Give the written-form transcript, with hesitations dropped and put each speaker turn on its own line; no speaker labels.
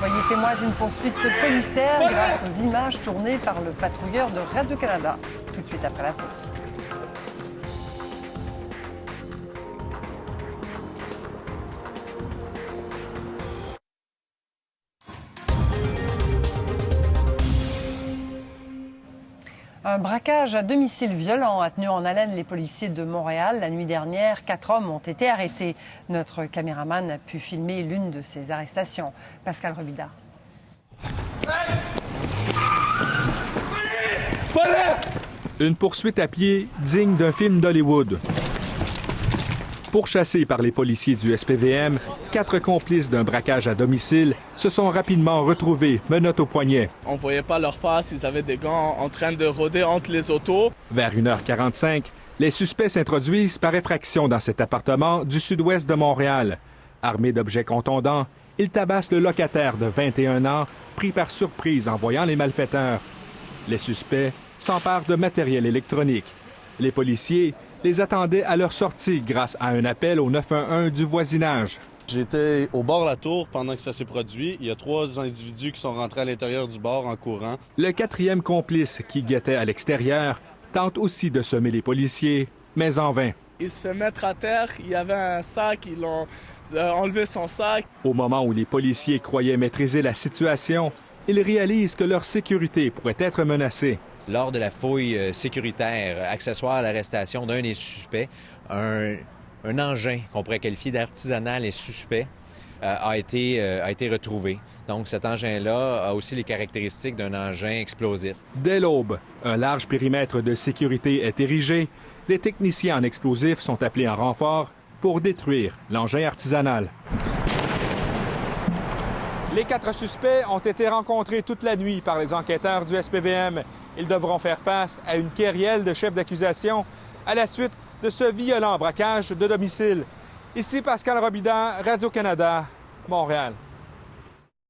Soyez témoin d'une poursuite policière grâce aux images tournées par le patrouilleur de Radio-Canada. Tout de suite après la pause. Un braquage à domicile violent a tenu en haleine les policiers de Montréal. La nuit dernière, 4 hommes ont été arrêtés. Notre caméraman a pu filmer l'une de ces arrestations. Pascal Robida.
Une poursuite à pied digne d'un film d'Hollywood. Pourchassés par les policiers du SPVM, 4 complices d'un braquage à domicile se sont rapidement retrouvés, menottes au poignet.
On voyait pas leur face, ils avaient des gants en train de rôder entre les autos.
Vers 1h45, les suspects s'introduisent par effraction dans cet appartement du sud-ouest de Montréal. Armés d'objets contondants, ils tabassent le locataire de 21 ans, pris par surprise en voyant les malfaiteurs. Les suspects s'emparent de matériel électronique. Les policiers les attendaient à leur sortie grâce à un appel au 911 du voisinage.
J'étais au bord de la tour pendant que ça s'est produit. Il y a 3 individus qui sont rentrés à l'intérieur du bar en courant.
Le 4e complice, qui guettait à l'extérieur, tente aussi de semer les policiers, mais en vain.
Il se fait mettre à terre, il y avait un sac, ils l'ont enlevé son sac.
Au moment où les policiers croyaient maîtriser la situation, ils réalisent que leur sécurité pourrait être menacée.
Lors de la fouille sécuritaire accessoire à l'arrestation d'un des suspects, un engin qu'on pourrait qualifier d'artisanal et suspect a été retrouvé. Donc cet engin-là a aussi les caractéristiques d'un engin explosif.
Dès l'aube, un large périmètre de sécurité est érigé. Les techniciens en explosifs sont appelés en renfort pour détruire l'engin artisanal. Les 4 suspects ont été rencontrés toute la nuit par les enquêteurs du SPVM. Ils devront faire face à une querelle de chefs d'accusation à la suite de ce violent braquage de domicile. Ici Pascal Robida, Radio-Canada, Montréal.